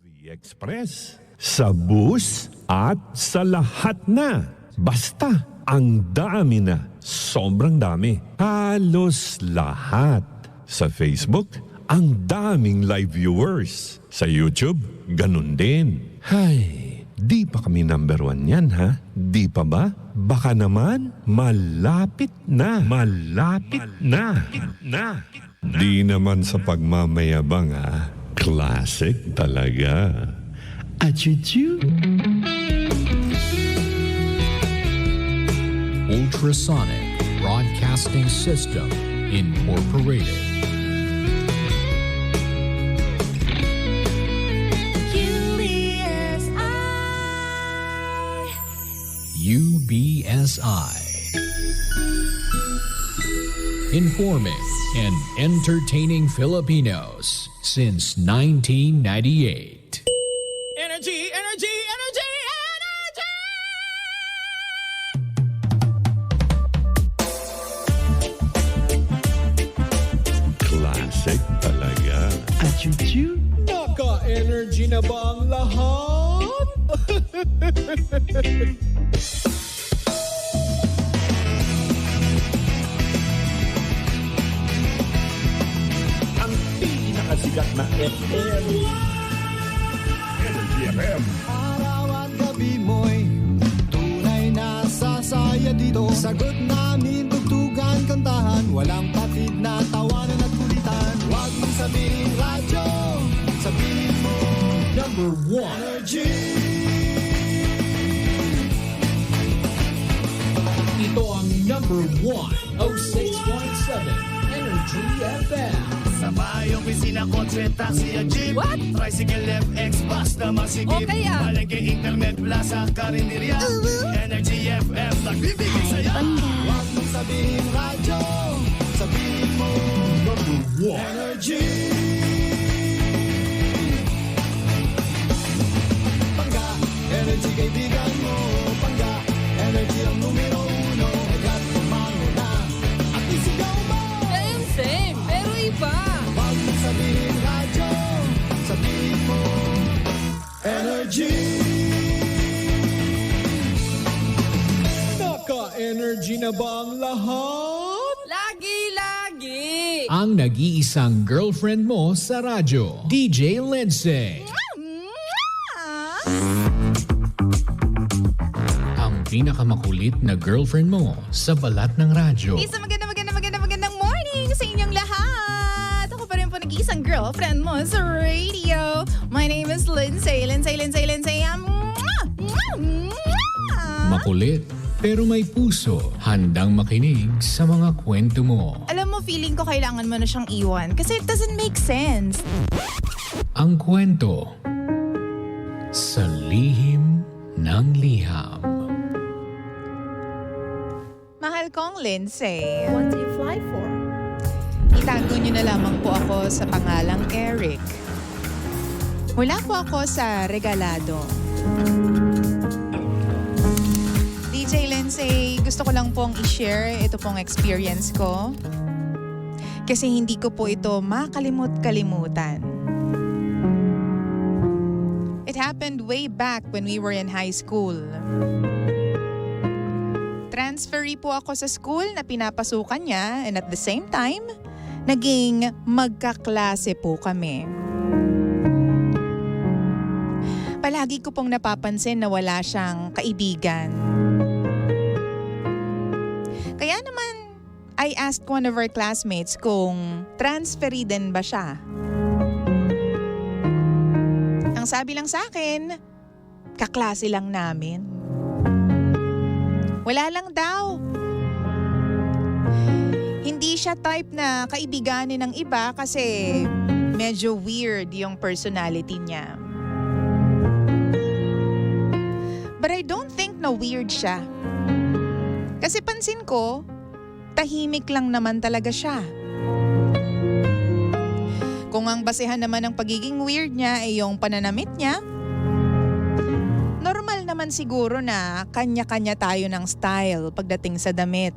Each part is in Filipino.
Express, sa bus at sa lahat na. Basta, ang dami na. Sobrang dami. Halos lahat. Sa Facebook, ang daming live viewers. Sa YouTube, ganun din. Hay, di pa kami number 1 yan ha? Di pa ba? Baka naman, malapit na. Malapit na. Di naman sa pagmamayabang ha. Classic talaga. Achuchu. Ultrasonic Broadcasting System Incorporated. UBSI. Informing and entertaining Filipinos since 1998. Energy, energy, energy, energy! Classic talaga. Achuchu. Naka-energy na ba ang lahat? Ang pinakasikat na FM. Energy FM. Araw at gabi mo'y tunay na sasaya dito. Sagot namin, tugtugan, kantahan. Walang patid na tawanan at kulitan. Huwag mong sabihin radyo, sabihin mo Number 1. energy. Ito ang number 1, 06.7 Energy FM. Sa bahay, opisina, kotse, taxi at jeep. What? Tricycle, FX, bus na masigip. O kaya? Palengke, internet, plaza, karinderya. Energy FM, nagbibigay saya. Huwag mong sabihin radyo, sabihin mo Number 1. energy. Pangga, energy kaibigan mo. Pangga, energy ang numero 1. Agad pumango na at isigaw mo. Same, pero iba. Huwag mong sabihin radyo, sabihin mo energy. Naka-energy na ba ang lahat? Lagi. Ang nag-iisang girlfriend mo sa radyo, DJ Lindsay. Ang pinakamakulit na girlfriend mo sa balat ng radyo. Isang magandang morning sa inyong lahat. Ako pa rin po nag-iisang girlfriend mo sa radio. My name is Lindsay. Makulit, pero may puso. Handang makinig sa mga kwento mo. Alam mo, feeling ko kailangan mo na siyang iwan kasi it doesn't make sense. Ang kwento sa lihim ng liham. Mahal kong Lindsay. What do you fly for? Itago niyo na lamang po ako sa pangalang Eric. Mula po ako sa Regalado. DJ Lindsay, gusto ko lang pong i-share ito pong experience ko. Kasi hindi ko po ito makalimut-kalimutan. It happened way back when we were in high school. Transferee po ako sa school na pinapasukan niya and at the same time, naging magkaklase po kami. Palagi ko pong napapansin na wala siyang kaibigan. Kaya naman, I asked one of our classmates kung transferee din ba siya. Ang sabi lang sa akin, kaklase lang namin. Wala lang daw. Hindi siya type na kaibiganin ng iba kasi medyo weird yung personality niya. But I don't think na weird siya. Kasi pansin ko, tahimik lang naman talaga siya. Kung ang basehan naman ng pagiging weird niya ay yung pananamit niya, normal naman siguro na kanya-kanya tayo ng style pagdating sa damit.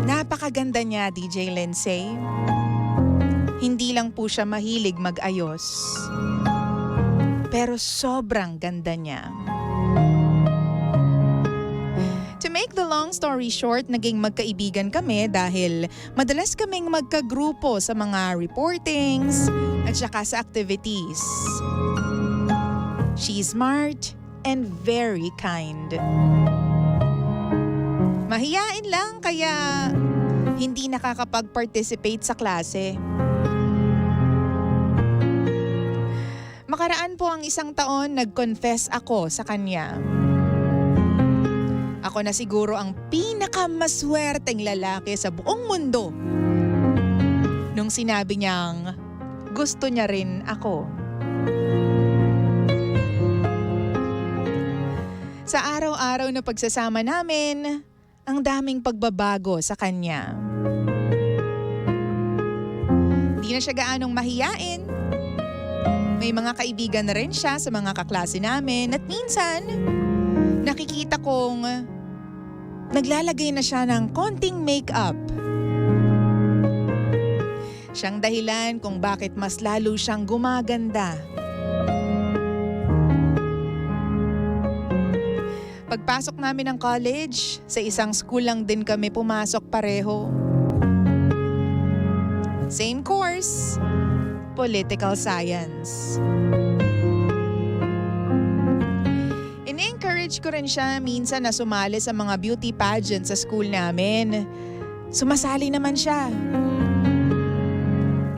Napakaganda niya, DJ Lindsay. Hindi lang po siya mahilig mag-ayos. Pero sobrang ganda niya. To make the long story short, naging magkaibigan kami dahil madalas kaming magkagrupo sa mga reportings at saka sa activities. She's smart and very kind. Mahiyain lang kaya hindi nakakapag-participate sa klase. Makaraan po ang 1 taon, nag-confess ako sa kanya. Ako na siguro ang pinakamaswerteng lalaki sa buong mundo nung sinabi niyang gusto niya rin ako. Sa araw-araw na pagsasama namin, ang daming pagbabago sa kanya. Di na siya gaanong mahiyain. May mga kaibigan na rin siya sa mga kaklase namin at minsan, nakikita kong naglalagay na siya ng konting makeup. Siyang dahilan kung bakit mas lalo siyang gumaganda. Pagpasok namin ng college, sa isang school lang din kami pumasok pareho. Same course, political science. In-encourage ko rin siya minsan na sumali sa mga beauty pageant sa school namin. Sumasali naman siya.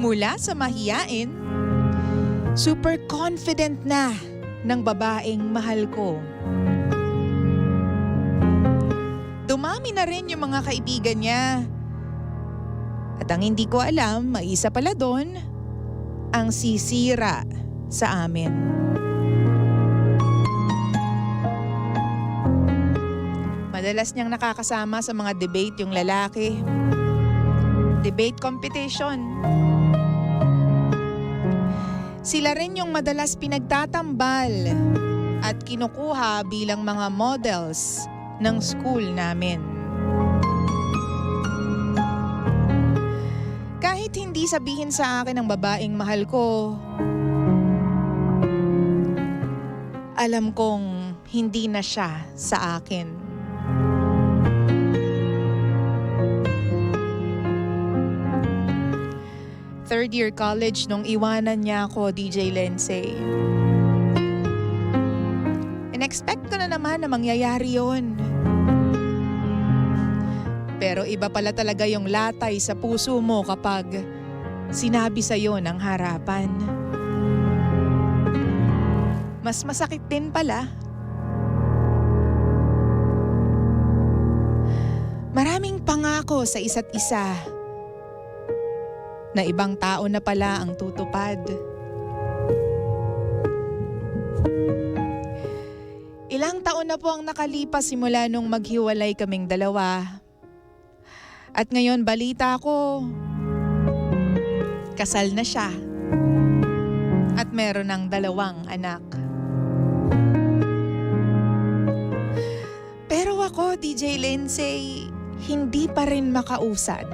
Mula sa mahiyain, super confident na ng babaeng mahal ko. Dumami na rin yung mga kaibigan niya. At ang hindi ko alam, may isa pala doon, ang sisira sa amin. Madalas niyang nakakasama sa mga debate yung lalaki. Debate competition. Sila rin yung madalas pinagtatambal at kinukuha bilang mga models ng school namin. Kahit hindi sabihin sa akin ng babaeng mahal ko, alam kong hindi na siya sa akin. Third year college nung iwanan niya ako, DJ Lensay. In-expect ko na naman na mangyayari yun. Pero iba pala talaga yung latay sa puso mo kapag sinabi sa'yo ng harapan. Mas masakit din pala. Maraming pangako sa isa't isa na ibang tao na pala ang tutupad. Ilang taon na po ang nakalipas simula nung maghiwalay kaming dalawa. At ngayon balita ko, kasal na siya. At meron ng 2 anak. Pero ako, DJ Lensay, hindi pa rin makausad.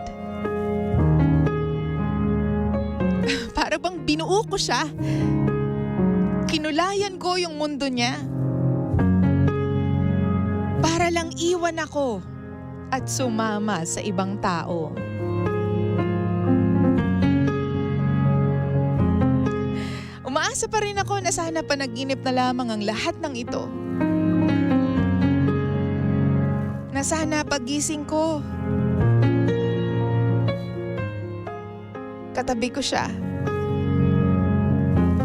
Para bang binuo ko siya. Kinulayan ko yung mundo niya. Para lang iwan ako at sumama sa ibang tao. Umaasa pa rin ako na sana panaginip na lamang ang lahat ng ito. Na sana pagising ko, katabi ko siya.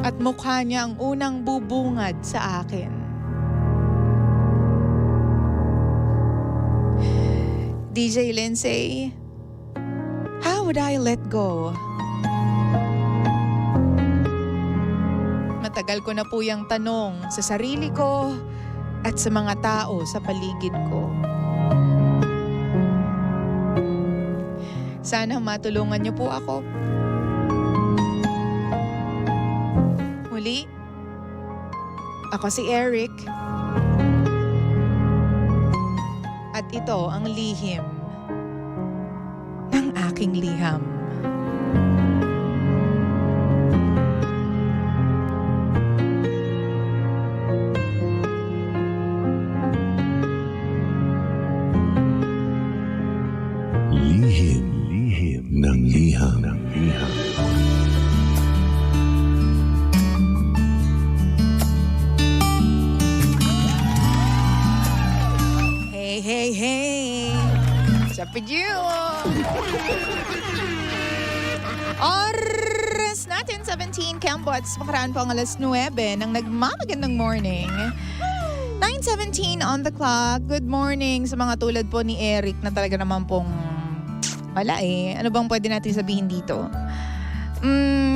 At mukha niya ang unang bubungad sa akin. DJ Lensay, how would I let go? Matagal ko na po yung tanong sa sarili ko at sa mga tao sa paligid ko. Sana matulungan niyo po ako. Muli, ako si Eric. At ito ang lihim ng aking liham. Oras natin, 17 Cambots. Makaraan po ang alas 9 ng nagmamagandang morning. 9:17 on the clock. Good morning sa mga tulad po ni Eric na talaga naman pong wala eh. Ano bang pwede natin sabihin dito?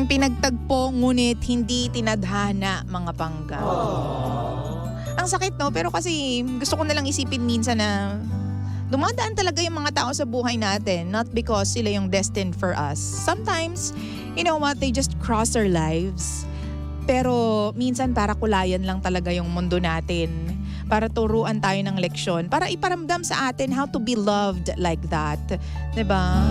Pinagtagpo ngunit hindi tinadhana, mga pangga. Ang sakit, no? Pero kasi gusto ko nalang isipin minsan na dumadaan talaga yung mga tao sa buhay natin, not because sila yung destined for us. Sometimes, you know what, they just cross our lives. Pero minsan para kulayan lang talaga yung mundo natin. Para turuan tayo ng leksyon. Para iparamdam sa atin how to be loved like that. 'Di ba?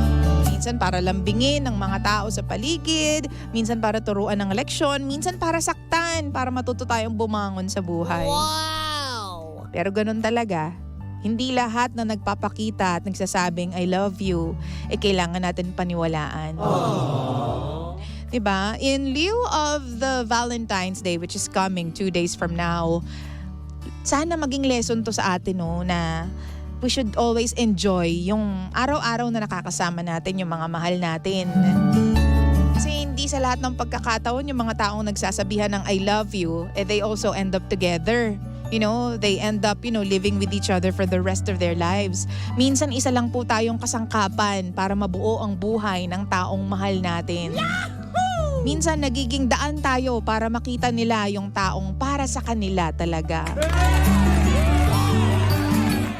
Minsan para lambingin ng mga tao sa paligid. Minsan para turuan ng leksyon. Minsan para saktan. Para matuto tayong bumangon sa buhay. Wow! Pero ganun talaga. Hindi lahat na nagpapakita at nagsasabing I love you, kailangan natin paniwalaan. Diba? In lieu of the Valentine's Day, which is coming 2 days from now, sana maging lesson to sa atin, no, na we should always enjoy yung araw-araw na nakakasama natin yung mga mahal natin. Kasi hindi sa lahat ng pagkakataon yung mga taong nagsasabihan ng I love you, they also end up together. You know, they end up, living with each other for the rest of their lives. Minsan isa lang po tayong kasangkapan para mabuo ang buhay ng taong mahal natin. Minsan nagiging daan tayo para makita nila yung taong para sa kanila talaga.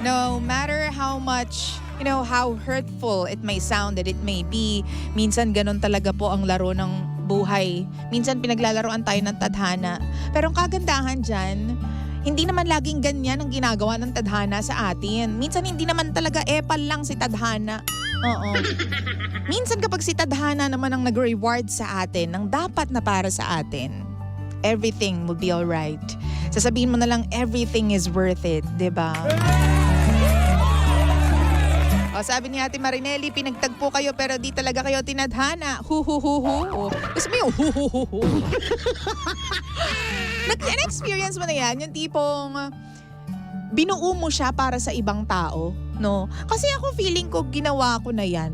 No matter how much, how hurtful it may sound that it may be, minsan ganun talaga po ang laro ng buhay. Minsan pinaglalaroan tayo ng tadhana. Pero ang kagandahan dyan, hindi naman laging ganyan ang ginagawa ng tadhana sa atin. Minsan hindi naman talaga epal lang si tadhana. Oo. Minsan kapag si tadhana naman ang nag-reward sa atin ng dapat na para sa atin, everything will be alright. Sasabihin mo na lang everything is worth it, diba? O, sabi ni Ate Marinelli, pinagtagpo kayo pero di talaga kayo tinadhana. Hu-hu-hu-hu. Gusto mo yung hu-hu-hu-hu? Na-experience mo na yan, yung tipong binuo mo siya para sa ibang tao, no? Kasi ako feeling ko ginawa ko na yan.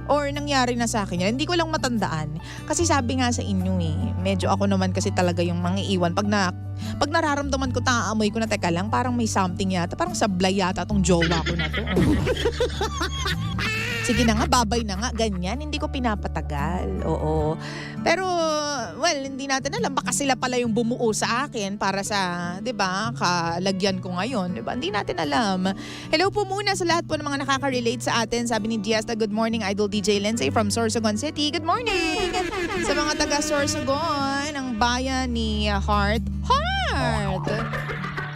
Or nangyari na sa akin yan. Hindi ko lang matandaan. Kasi sabi nga sa inyo medyo ako naman kasi talaga yung mangiiwan. Pag nararamdaman ko, taamoy ko na, teka lang, parang may something yata. Parang sablay yata tong jowa ko na to. Sige na nga, babay na nga, ganyan. Hindi ko pinapatagal. Oo. Pero, well, hindi natin alam. Baka sila pala yung bumuo sa akin para sa, di ba, kalagyan ko ngayon. Di ba? Hindi natin alam. Hello po muna sa lahat po ng mga nakaka-relate sa atin. Sabi ni Diasta, good morning, Idol DJ Lindsay from Sorsogon City. Good morning! Sa mga taga Sorsogon, ang bayan ni Heart.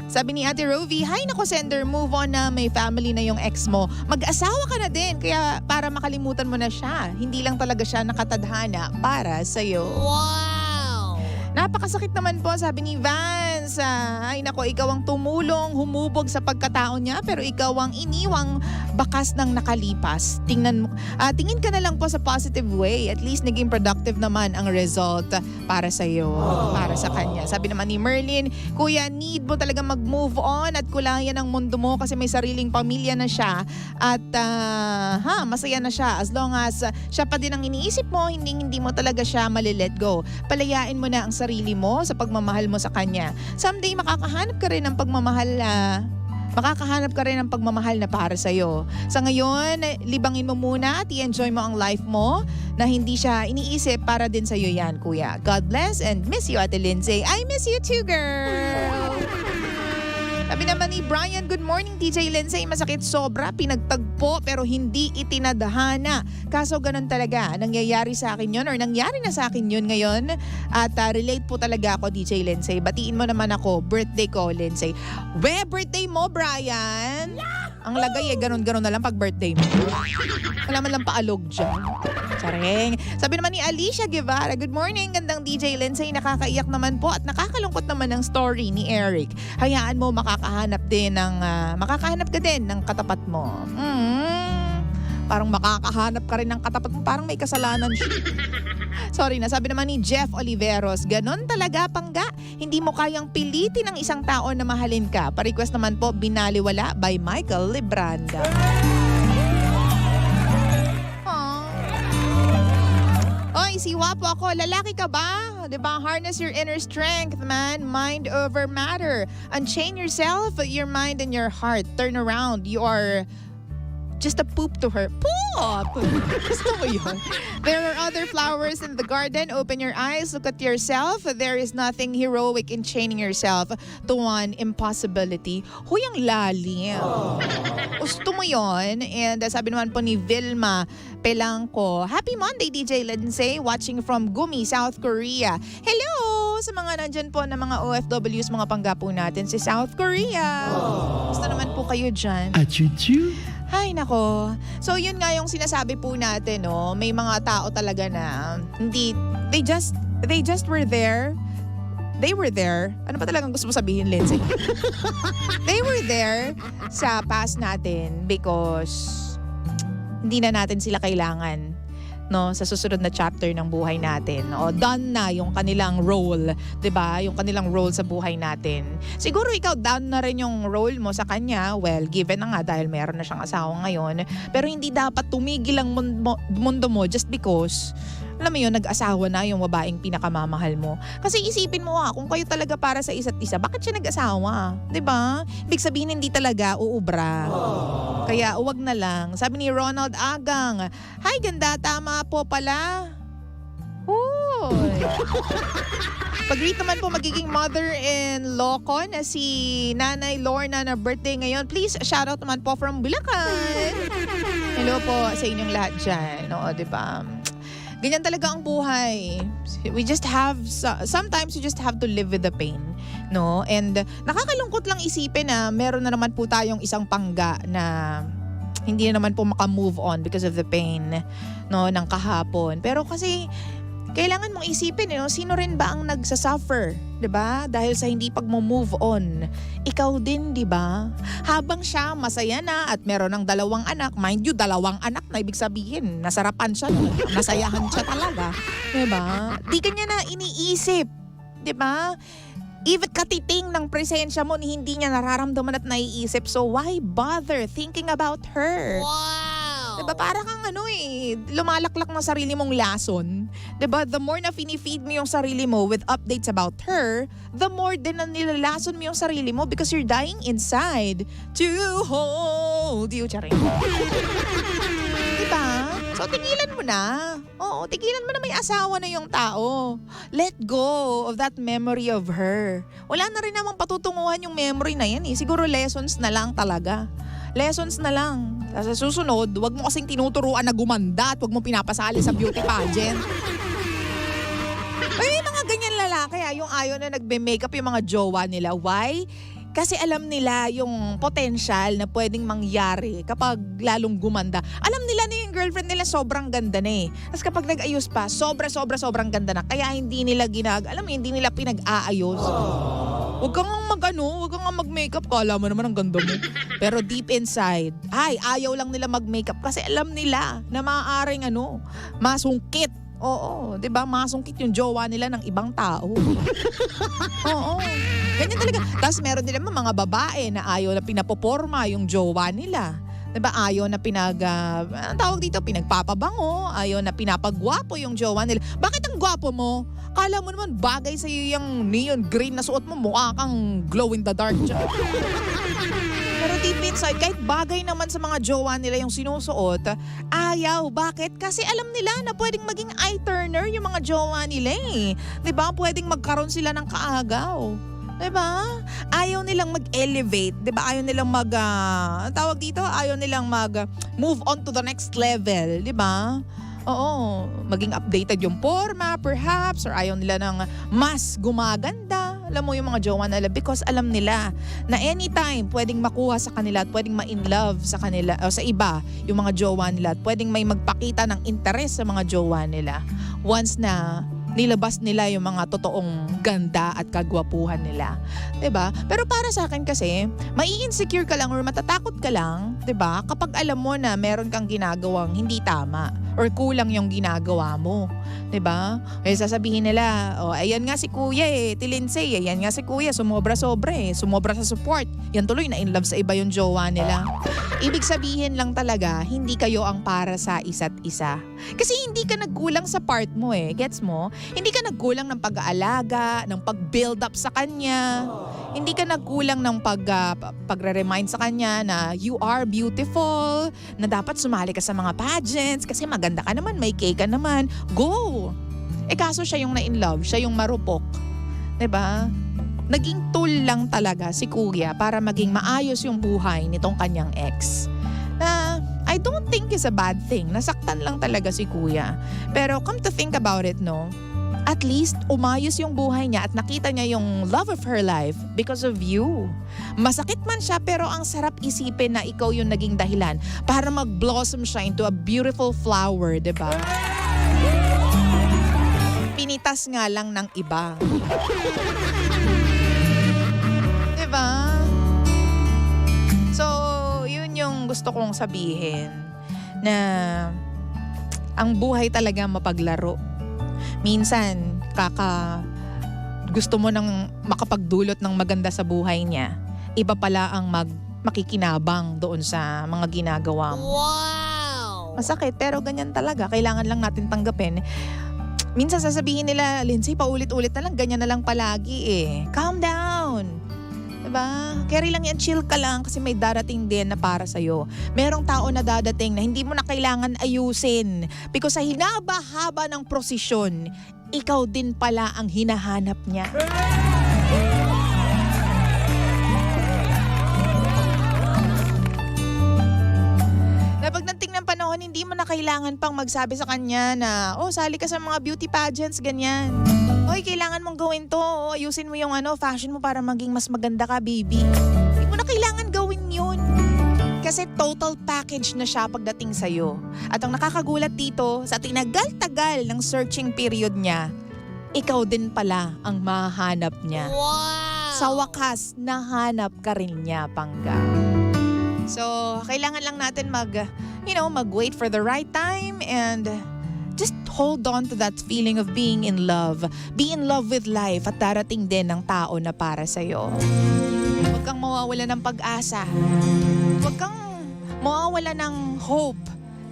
Sabi ni Ate Rovi, hi nako sender, move on na, may family na yung ex mo. Mag-asawa ka na din, kaya para makalimutan mo na siya. Hindi lang talaga siya nakatadhana para sa'yo. Wow! Napakasakit naman po, sabi ni Vance. Ay nako, ikaw ang tumulong, humubog sa pagkatao niya, pero ikaw ang iniwang bakas ng nakalipas. Tingin ka na lang po sa positive way. At least naging productive naman ang result para sa'yo, para sa kanya. Sabi naman ni Merlin, Kuya, need mo talaga mag-move on at kulayan ang mundo mo kasi may sariling pamilya na siya. At masaya na siya. As long as siya pa din ang iniisip mo, hindi mo talaga siya mali-let go. Palayain mo na ang sarili mo sa pagmamahal mo sa kanya. Someday makakahanap ka rin ng pagmamahal na para sa'yo. Sa ngayon, libangin mo muna at i-enjoy mo ang life mo na hindi siya iniisip para din sa'yo yan, Kuya. God bless and miss you, Ate Lindsay. I miss you too, girl! Sabi naman ni Brian, good morning DJ Lindsay, masakit sobra, pinagtagpo pero hindi itinadhana. Kaso ganun talaga, nangyayari sa akin yun or nangyari na sa akin yun ngayon. At relate po talaga ako DJ Lindsay. Batiin mo naman ako, birthday ko Lindsay. Birthday mo Brian? Ang lagay ganun-ganun na lang pag birthday mo. Wala man lang paalog dyan. Tsareng. Sabi naman ni Alicia Guevara, good morning, gandang DJ Lindsay, nakakaiyak naman po at nakakalungkot naman ang story ni Eric. Hayaan mo, makakahanap ka din ng katapat mo. Parang makakahanap ka rin ng katapat mo, parang may kasalanan siya. Sorry na, sabi naman ni Jeff Oliveros, ganon talaga pangga. Hindi mo kayang pilitin ng isang tao na mahalin ka. Pa-request naman po, Binaliwala by Michael Libranda. Isiwa po ako. Lalaki ka ba? Diba? Harness your inner strength, man. Mind over matter. Unchain yourself, your mind and your heart. Turn around. You are just a poop to her. Poop! Gusto mo yun? There are other flowers in the garden. Open your eyes. Look at yourself. There is nothing heroic in chaining yourself to one impossibility. Huy, ang lalim. Gusto mo yun? And sabi naman po ni Vilma Pelangco, Happy Monday, DJ Lindsay. Watching from Gumi, South Korea. Hello! Sa mga nandyan po na mga OFWs, mga pangga po natin sa South Korea. Gusto naman po kayo dyan. Achuchu. Ay, nako. So, yun nga yung sinasabi po natin, no? May mga tao talaga na hindi, they just were there. They were there. Ano ba talagang gusto mo sabihin, Lindsay? They were there sa past natin because hindi na natin sila kailangan, no, sa susunod na chapter ng buhay natin. O, done na yung kanilang role, 'di ba? Yung kanilang role sa buhay natin. Siguro ikaw done na rin yung role mo sa kanya. Well, given na nga dahil meron na siyang asawa ngayon. Pero hindi dapat tumigil ang mundo mo just because, alam mo yun, nag-asawa na yung babaeng pinakamamahal mo. Kasi isipin mo kung kayo talaga para sa isa't isa, bakit siya nag-asawa? 'Di ba? Ibig sabihin hindi talaga uubra. Kaya uwag na lang. Sabi ni Ronald Agang, Hi, ganda, tama po pala. Uy. Pag-greet naman po magiging mother-in-law ko na si Nanay Lorna na birthday ngayon. Please, shoutout naman po from Bulacan. Hello po sa inyong lahat dyan. Oo, diba? Ganyan talaga ang buhay. We just have, sometimes you just have to live with the pain. No? And nakakalungkot lang isipin na meron na naman po tayong isang pangga na hindi na naman po maka-move on because of the pain, no, ng kahapon. Pero kasi kailangan mong isipin, sino rin ba ang nagsasuffer, 'di ba? Dahil sa hindi pag-move on. Ikaw din, 'di ba? Habang siya masaya na at meron ng 2 anak, mind you, 2 anak na ibig sabihin, nasarapan siya, nasayahan siya talaga, 'di ba? Di kanya na iniisip, 'di ba? Even katiting ng presensya mo, hindi niya nararamdaman at naiisip. So why bother thinking about her? Wow! Diba para kang lumalaklak ng sarili mong lason. Diba? The more na feed mo yung sarili mo with updates about her, the more din na nilalason mo yung sarili mo because you're dying inside to hold you. Charing. Diba? So, tigilan mo na. Oo, tigilan mo na, may asawa na yung tao. Let go of that memory of her. Wala na rin namang patutunguhan yung memory na yan eh. Siguro lessons na lang talaga. Lessons na lang. Sa susunod, wag mo kasing tinuturuan na gumanda at wag mo pinapasali sa beauty pageant. Ay, mga ganyan lalaki yung ayaw na nagbe-makeup yung mga jowa nila. Why? Kasi alam nila yung potential na pwedeng mangyari kapag lalong gumanda. Alam nila na yung girlfriend nila sobrang ganda na eh. Tapos kapag nag-ayos pa, sobrang ganda na. Kaya hindi nila hindi nila pinag-aayos. Huwag kang mag-makeup. Kala mo naman ang ganda mo. Pero deep inside, ayaw lang nila mag-makeup kasi alam nila na maaaring masungkit. Oo, 'di ba? Masungkit yung jowa nila ng ibang tao. Oo. Ganyan talaga. Tapos meron din naman mga babae na ayaw na pinapoporma yung jowa nila. 'Di ba? Ayaw na ang tawag dito, pinagpapabango, ayaw na pinapagwapo yung jowa nila. Bakit ang gwapo mo? Kala mo naman bagay sa iyo yung neon green na suot mo, mukha kang glow in the dark. Pero deep inside, kahit bagay naman sa mga jowa nila yung sinusuot, ayaw. Bakit? Kasi alam nila na pwedeng maging eye-turner yung mga jowa nila eh. 'Di ba? Pwedeng magkaroon sila ng kaagaw. 'Di ba? Ayaw nilang mag-elevate, 'di ba? Ayaw nilang ayaw nilang mag-move on to the next level, 'di ba? Oo, maging updated yung forma perhaps, or ayaw nila ng mas gumaganda. Alam mo yung mga jowa nila because alam nila na anytime pwedeng makuha sa kanila at pwedeng ma-in love sa kanila o sa iba yung mga jowa nila at pwedeng may magpakita ng interes sa mga jowa nila once na nilabas nila yung mga totoong ganda at kagwapuhan nila. 'Di ba? Pero para sa akin kasi, mai-insecure ka lang or matatakot ka lang, 'di ba? Kapag alam mo na meron kang ginagawang hindi tama or kulang yung ginagawa mo. 'Di ba? Eh sasabihin nila, oh ayan nga si Kuya Lindsay, ayan nga si Kuya, sumobra-sobra sumobra sa support. Yan tuloy na in love sa iba yung jowa nila. Ibig sabihin lang talaga, hindi kayo ang para sa isa't isa. Kasi hindi ka nagkulang sa part mo gets mo? Hindi ka nagkulang ng pag-aalaga, ng pag-build up sa kanya. Hindi ka nagkulang ng pagre-remind sa kanya na you are beautiful, na dapat sumali ka sa mga pageants kasi maganda ka naman, may cake ka naman. Go! Kaso siya yung na-in love, siya yung marupok. 'Di ba? Naging tool lang talaga si Kuya para maging maayos yung buhay nitong kanyang ex. I don't think it's a bad thing. Nasaktan lang talaga si Kuya. Pero come to think about it, no? At least umayos yung buhay niya at nakita niya yung love of her life because of you. Masakit man siya pero ang sarap isipin na ikaw yung naging dahilan para mag-blossom siya into a beautiful flower, 'di ba? Pinitas nga lang ng iba. 'Di ba? So, yun yung gusto kong sabihin na ang buhay talaga mapaglaro. Minsan, gusto mo nang makapagdulot ng maganda sa buhay niya. Iba pala ang makikinabang doon sa mga ginagawa mo. Wow! Masakit pero ganyan talaga. Kailangan lang natin tanggapin. Minsan sasabihin nila, Lindsay, paulit-ulit na lang, ganyan na lang palagi Calm down. Diba? Carry lang yan, chill ka lang kasi may darating din na para sa'yo. Merong tao na dadating na hindi mo na kailangan ayusin. Because sa hinaba-haba ng prosesyon, ikaw din pala ang hinahanap niya. Pagdating ng panahon, hindi mo na kailangan pang magsabi sa kanya na, sali ka sa mga beauty pageants, ganyan. Hoy, kailangan mong gawin to. Ayusin mo yung fashion mo para maging mas maganda ka, baby. Hindi mo na kailangan gawin yun. Kasi total package na siya pagdating sa'yo. At ang nakakagulat dito, sa tinagal-tagal ng searching period niya, ikaw din pala ang mahanap niya. Wow! Sa wakas, nahanap ka rin niya, Pangga. So, kailangan lang natin mag-wait for the right time and just hold on to that feeling of being in love. Be in love with life at darating din ng tao na para sa'yo. Huwag kang mawawala ng pag-asa. Huwag kang mawawala ng hope,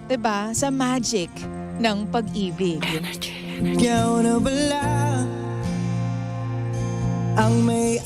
'di ba? Sa magic ng pag-ibig. Ikaw na bala ang may